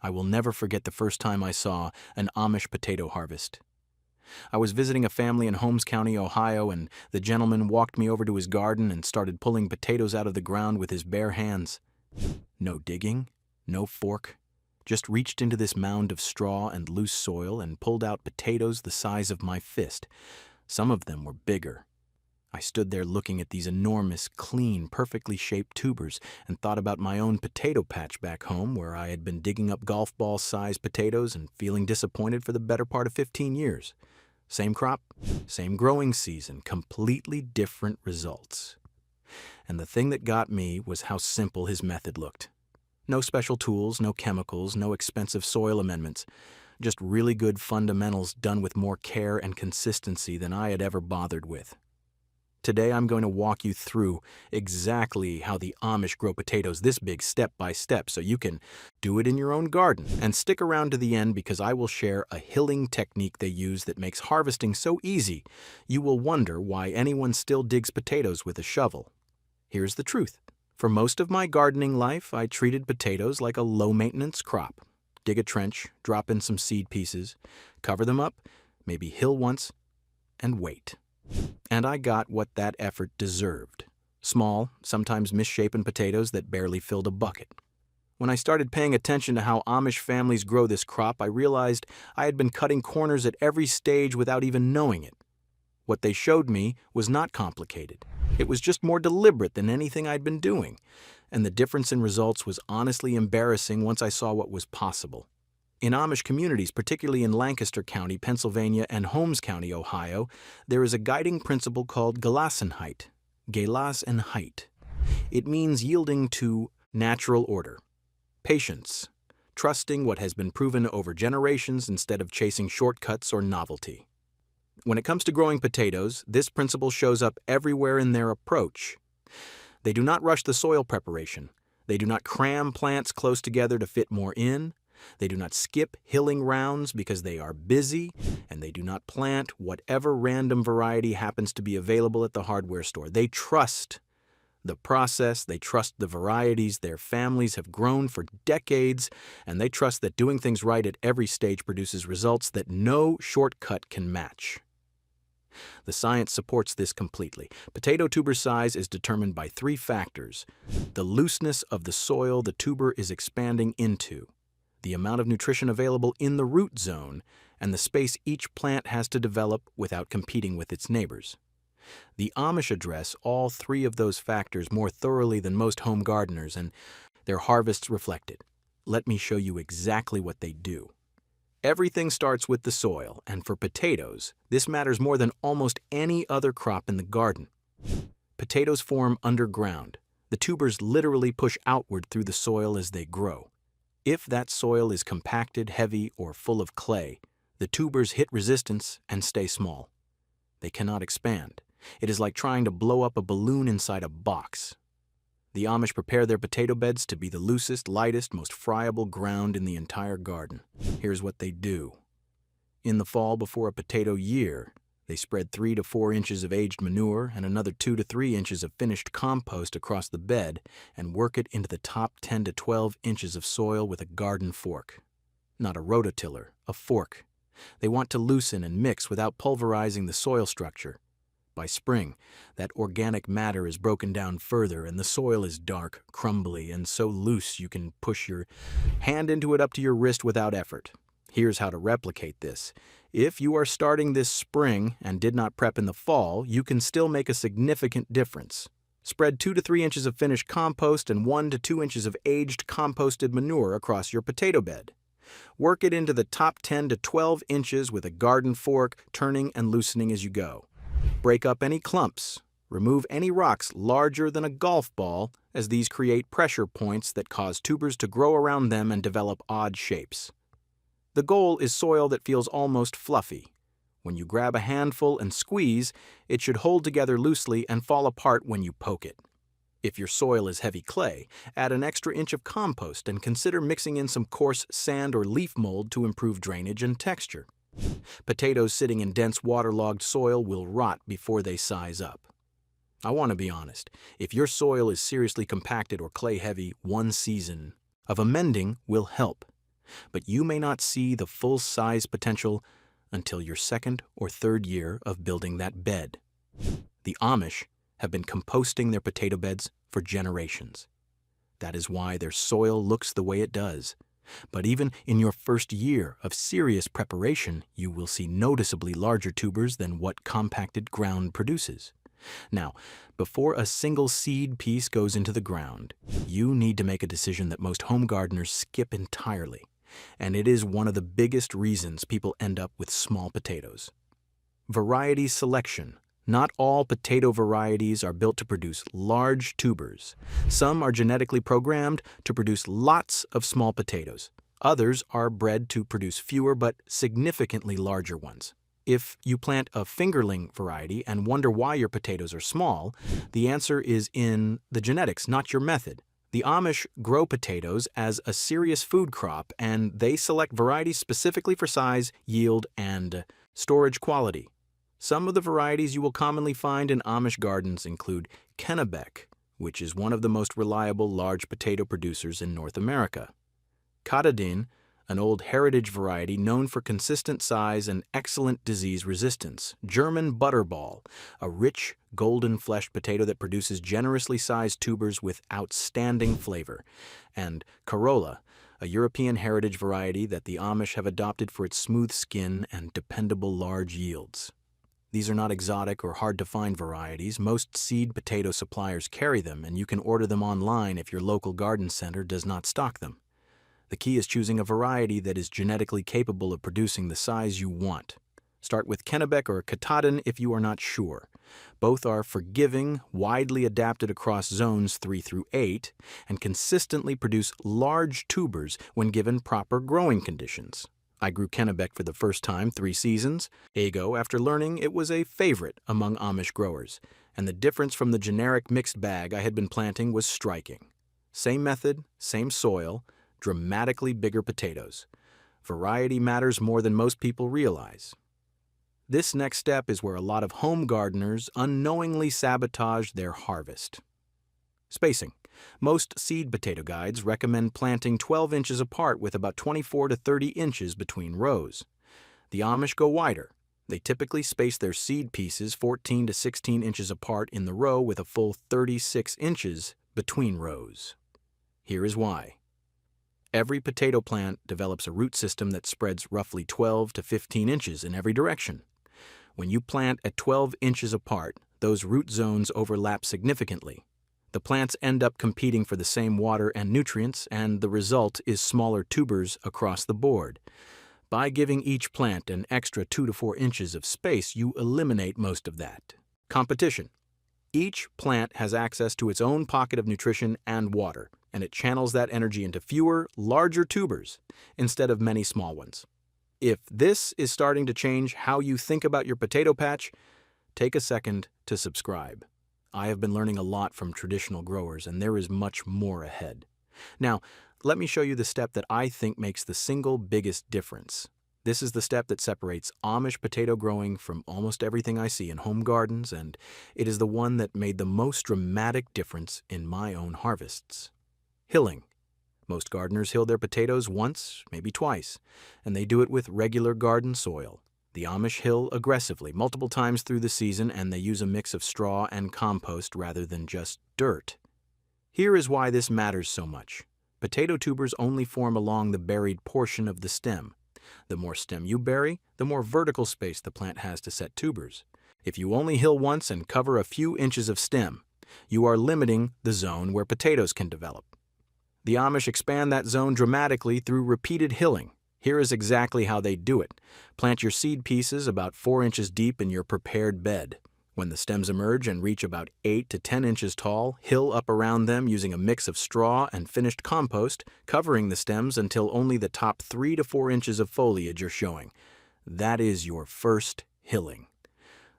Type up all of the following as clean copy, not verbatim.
I will never forget the first time I saw an Amish potato harvest. I was visiting a family in Holmes County, Ohio, and the gentleman walked me over to his garden and started pulling potatoes out of the ground with his bare hands. No digging, no fork, just reached into this mound of straw and loose soil and pulled out potatoes the size of my fist. Some of them were bigger. I stood there looking at these enormous, clean, perfectly shaped tubers and thought about my own potato patch back home where I had been digging up golf ball-sized potatoes and feeling disappointed for the better part of 15 years. Same crop, same growing season, completely different results. And the thing that got me was how simple his method looked. No special tools, no chemicals, no expensive soil amendments. Just really good fundamentals done with more care and consistency than I had ever bothered with. Today I'm going to walk you through exactly how the Amish grow potatoes this big step by step so you can do it in your own garden. And stick around to the end because I will share a hilling technique they use that makes harvesting so easy you will wonder why anyone still digs potatoes with a shovel. Here's the truth. For most of my gardening life, I treated potatoes like a low-maintenance crop. Dig a trench, drop in some seed pieces, cover them up, maybe hill once, and wait. And I got what that effort deserved. Small, sometimes misshapen potatoes that barely filled a bucket. When I started paying attention to how Amish families grow this crop, I realized I had been cutting corners at every stage without even knowing it. What they showed me was not complicated. It was just more deliberate than anything I'd been doing. And the difference in results was honestly embarrassing once I saw what was possible. In Amish communities, particularly in Lancaster County, Pennsylvania, and Holmes County, Ohio, there is a guiding principle called Gelassenheit. Gelassenheit. It means yielding to natural order, patience, trusting what has been proven over generations instead of chasing shortcuts or novelty. When it comes to growing potatoes, this principle shows up everywhere in their approach. They do not rush the soil preparation. They do not cram plants close together to fit more in. They do not skip hilling rounds because they are busy, and they do not plant whatever random variety happens to be available at the hardware store. They trust the process, they trust the varieties their families have grown for decades, and they trust that doing things right at every stage produces results that no shortcut can match. The science supports this completely. Potato tuber size is determined by 3 factors: the looseness of the soil the tuber is expanding into, the amount of nutrition available in the root zone, and the space each plant has to develop without competing with its neighbors. The Amish address all 3 of those factors more thoroughly than most home gardeners, and their harvests reflect it. Let me show you exactly what they do. Everything starts with the soil, and for potatoes, this matters more than almost any other crop in the garden. Potatoes form underground. The tubers literally push outward through the soil as they grow. If that soil is compacted, heavy, or full of clay, the tubers hit resistance and stay small. They cannot expand. It is like trying to blow up a balloon inside a box. The Amish prepare their potato beds to be the loosest, lightest, most friable ground in the entire garden. Here's what they do. In the fall before a potato year, they spread 3 to 4 inches of aged manure and another 2 to 3 inches of finished compost across the bed and work it into the top 10 to 12 inches of soil with a garden fork. Not a rototiller, a fork. They want to loosen and mix without pulverizing the soil structure. By spring, that organic matter is broken down further and the soil is dark, crumbly, and so loose you can push your hand into it up to your wrist without effort. Here's how to replicate this. If you are starting this spring and did not prep in the fall, you can still make a significant difference. Spread 2 to 3 inches of finished compost and 1 to 2 inches of aged composted manure across your potato bed. Work it into the top 10 to 12 inches with a garden fork, turning and loosening as you go. Break up any clumps. Remove any rocks larger than a golf ball, as these create pressure points that cause tubers to grow around them and develop odd shapes. The goal is soil that feels almost fluffy. When you grab a handful and squeeze, it should hold together loosely and fall apart when you poke it. If your soil is heavy clay, add an extra inch of compost and consider mixing in some coarse sand or leaf mold to improve drainage and texture. Potatoes sitting in dense waterlogged soil will rot before they size up. I want to be honest. If your soil is seriously compacted or clay heavy, one season of amending will help. but you may not see the full size potential until your second or third year of building that bed. The Amish have been composting their potato beds for generations. That is why their soil looks the way it does. But even in your first year of serious preparation, you will see noticeably larger tubers than what compacted ground produces. Now, before a single seed piece goes into the ground, you need to make a decision that most home gardeners skip entirely, and it is one of the biggest reasons people end up with small potatoes. Variety selection. Not all potato varieties are built to produce large tubers. Some are genetically programmed to produce lots of small potatoes. Others are bred to produce fewer but significantly larger ones. If you plant a fingerling variety and wonder why your potatoes are small, the answer is in the genetics, not your method. The Amish grow potatoes as a serious food crop, and they select varieties specifically for size, yield, and storage quality. Some of the varieties you will commonly find in Amish gardens include Kennebec, which is one of the most reliable large potato producers in North America; Katahdin, an old heritage variety known for consistent size and excellent disease resistance; German Butterball, a rich, golden-fleshed potato that produces generously sized tubers with outstanding flavor; and Corolla, a European heritage variety that the Amish have adopted for its smooth skin and dependable large yields. These are not exotic or hard-to-find varieties. Most seed potato suppliers carry them, and you can order them online if your local garden center does not stock them. The key is choosing a variety that is genetically capable of producing the size you want. Start with Kennebec or Katahdin if you are not sure. Both are forgiving, widely adapted across zones 3 through 8, and consistently produce large tubers when given proper growing conditions. I grew Kennebec for the first time 3 seasons ago after learning it was a favorite among Amish growers, and the difference from the generic mixed bag I had been planting was striking. Same method, same soil, dramatically bigger potatoes. Variety matters more than most people realize. This next step is where a lot of home gardeners unknowingly sabotage their harvest. Spacing. Most seed potato guides recommend planting 12 inches apart with about 24 to 30 inches between rows. The Amish go wider. They typically space their seed pieces 14 to 16 inches apart in the row with a full 36 inches between rows. Here is why. Every potato plant develops a root system that spreads roughly 12 to 15 inches in every direction. When you plant at 12 inches apart, those root zones overlap significantly. The plants end up competing for the same water and nutrients, and the result is smaller tubers across the board. By giving each plant an extra 2 to 4 inches of space, you eliminate most of that. Competition. Each plant has access to its own pocket of nutrition and water, and it channels that energy into fewer, larger tubers instead of many small ones. If this is starting to change how you think about your potato patch, take a second to subscribe. I have been learning a lot from traditional growers, and there is much more ahead. Now, let me show you the step that I think makes the single biggest difference. This is the step that separates Amish potato growing from almost everything I see in home gardens, and it is the one that made the most dramatic difference in my own harvests. Hilling. Most gardeners hill their potatoes once, maybe twice, and they do it with regular garden soil. The Amish hill aggressively multiple times through the season, and they use a mix of straw and compost rather than just dirt. Here is why this matters so much. Potato tubers only form along the buried portion of the stem. The more stem you bury, the more vertical space the plant has to set tubers. If you only hill once and cover a few inches of stem, you are limiting the zone where potatoes can develop. The Amish expand that zone dramatically through repeated hilling. Here is exactly how they do it. Plant your seed pieces about 4 inches deep in your prepared bed. When the stems emerge and reach about 8 to 10 inches tall, hill up around them using a mix of straw and finished compost, covering the stems until only the top 3 to 4 inches of foliage are showing. That is your first hilling.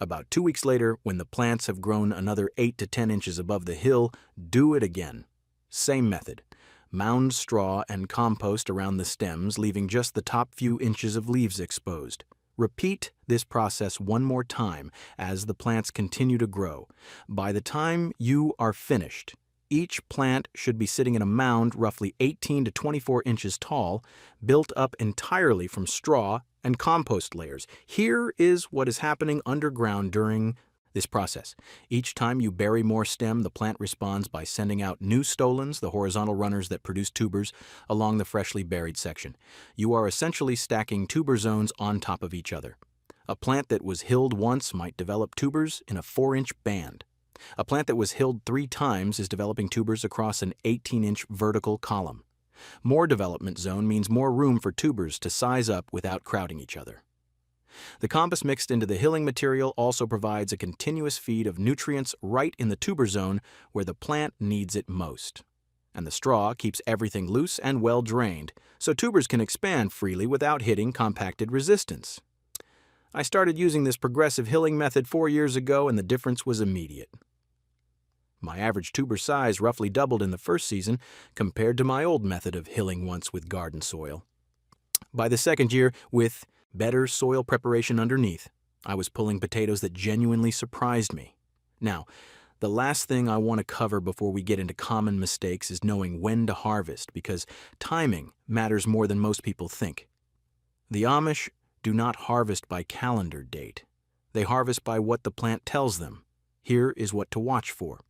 About 2 weeks later, when the plants have grown another 8 to 10 inches above the hill, do it again. Same method. Mound straw and compost around the stems, leaving just the top few inches of leaves exposed. Repeat this process one more time as the plants continue to grow. By the time you are finished, Each plant should be sitting in a mound roughly 18 to 24 inches tall, built up entirely from straw and compost layers. Here is what is happening underground during this process. Each time you bury more stem, the plant responds by sending out new stolons, the horizontal runners that produce tubers, along the freshly buried section. You are essentially stacking tuber zones on top of each other. A plant that was hilled once might develop tubers in a 4-inch band. A plant that was hilled 3 times is developing tubers across an 18-inch vertical column. More development zone means more room for tubers to size up without crowding each other. The compost mixed into the hilling material also provides a continuous feed of nutrients right in the tuber zone where the plant needs it most. And the straw keeps everything loose and well drained, so tubers can expand freely without hitting compacted resistance. I started using this progressive hilling method 4 years ago, and the difference was immediate. My average tuber size roughly doubled in the first season compared to my old method of hilling once with garden soil. By the second year, with better soil preparation underneath, I was pulling potatoes that genuinely surprised me. Now, the last thing I want to cover before we get into common mistakes is knowing when to harvest, because timing matters more than most people think. The Amish do not harvest by calendar date. They harvest by what the plant tells them. Here is what to watch for.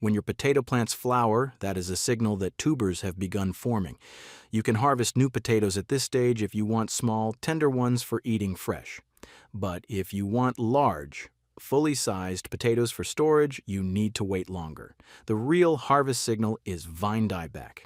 When your potato plants flower, that is a signal that tubers have begun forming. You can harvest new potatoes at this stage if you want small, tender ones for eating fresh. But if you want large, fully sized potatoes for storage, you need to wait longer. The real harvest signal is vine dieback.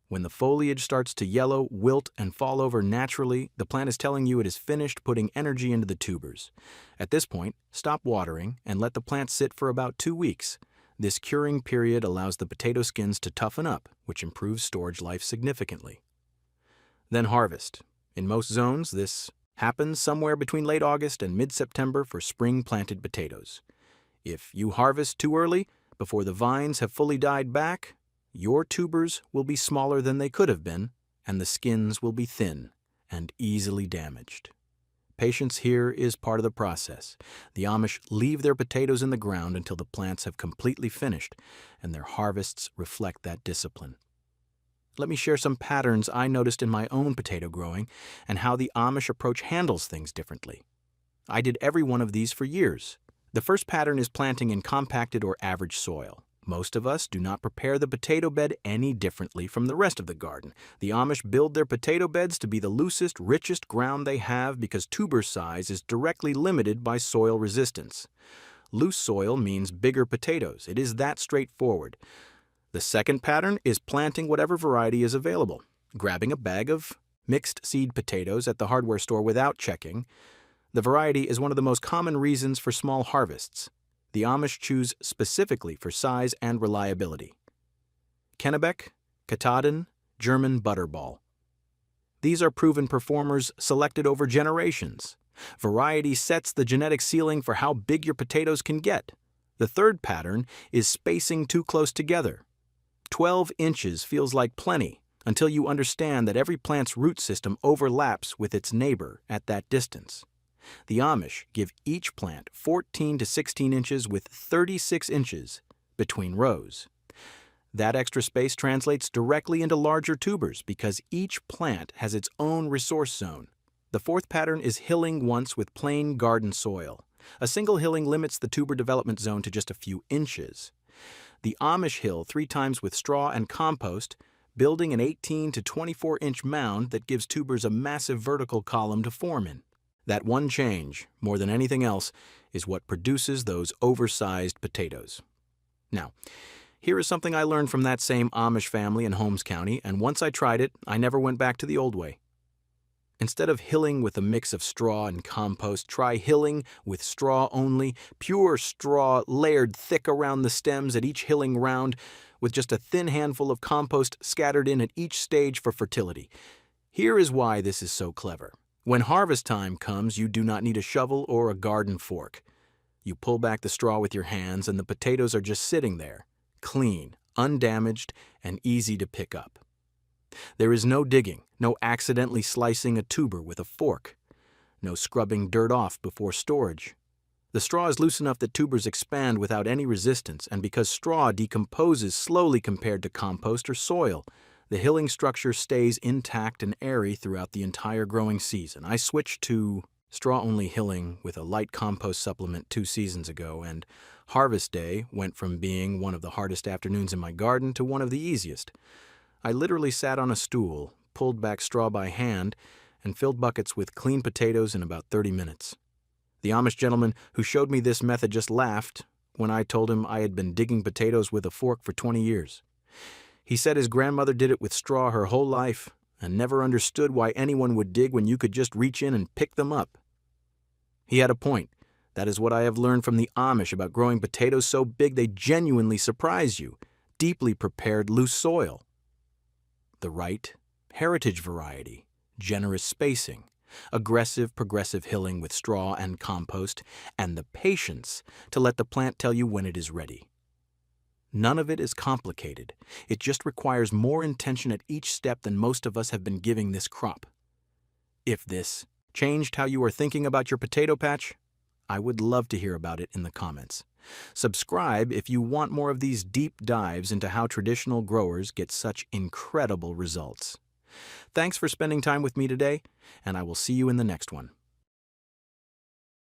When the foliage starts to yellow, wilt, and fall over naturally, the plant is telling you it is finished putting energy into the tubers. At this point, stop watering and let the plant sit for about 2 weeks. This curing period allows the potato skins to toughen up, which improves storage life significantly. Then harvest. In most zones, this happens somewhere between late August and mid-September for spring-planted potatoes. If you harvest too early, before the vines have fully died back, your tubers will be smaller than they could have been, and the skins will be thin and easily damaged. Patience here is part of the process. The Amish leave their potatoes in the ground until the plants have completely finished, and their harvests reflect that discipline. Let me share some patterns I noticed in my own potato growing and how the Amish approach handles things differently. I did every one of these for years. The first pattern is planting in compacted or average soil. Most of us do not prepare the potato bed any differently from the rest of the garden. The Amish build their potato beds to be the loosest, richest ground they have because tuber size is directly limited by soil resistance. Loose soil means bigger potatoes. It is that straightforward. The second pattern is planting whatever variety is available, grabbing a bag of mixed seed potatoes at the hardware store without checking. The variety is one of the most common reasons for small harvests. The Amish choose specifically for size and reliability. Kennebec, Katahdin, German Butterball. These are proven performers selected over generations. Variety sets the genetic ceiling for how big your potatoes can get. The third pattern is spacing too close together. 12 inches feels like plenty until you understand that every plant's root system overlaps with its neighbor at that distance. The Amish give each plant 14 to 16 inches with 36 inches between rows. That extra space translates directly into larger tubers because each plant has its own resource zone. The fourth pattern is hilling once with plain garden soil. A single hilling limits the tuber development zone to just a few inches. The Amish hill 3 times with straw and compost, building an 18 to 24-inch mound that gives tubers a massive vertical column to form in. That one change, more than anything else, is what produces those oversized potatoes. Now, here is something I learned from that same Amish family in Holmes County, and once I tried it, I never went back to the old way. Instead of hilling with a mix of straw and compost, try hilling with straw only, pure straw layered thick around the stems at each hilling round, with just a thin handful of compost scattered in at each stage for fertility. Here is why this is so clever. When harvest time comes, you do not need a shovel or a garden fork. You pull back the straw with your hands and the potatoes are just sitting there, clean, undamaged, and easy to pick up. There is no digging, no accidentally slicing a tuber with a fork, no scrubbing dirt off before storage. The straw is loose enough that tubers expand without any resistance, and because straw decomposes slowly compared to compost or soil, the hilling structure stays intact and airy throughout the entire growing season. I switched to straw-only hilling with a light compost supplement 2 seasons ago, and harvest day went from being one of the hardest afternoons in my garden to one of the easiest. I literally sat on a stool, pulled back straw by hand, and filled buckets with clean potatoes in about 30 minutes. The Amish gentleman who showed me this method just laughed when I told him I had been digging potatoes with a fork for 20 years. He said his grandmother did it with straw her whole life and never understood why anyone would dig when you could just reach in and pick them up. He had a point. That is what I have learned from the Amish about growing potatoes so big they genuinely surprise you. Deeply prepared loose soil. The right heritage variety, generous spacing, aggressive progressive hilling with straw and compost, and the patience to let the plant tell you when it is ready. None of it is complicated. It just requires more intention at each step than most of us have been giving this crop. If this changed how you are thinking about your potato patch, I would love to hear about it in the comments. Subscribe if you want more of these deep dives into how traditional growers get such incredible results. Thanks for spending time with me today, and I will see you in the next one.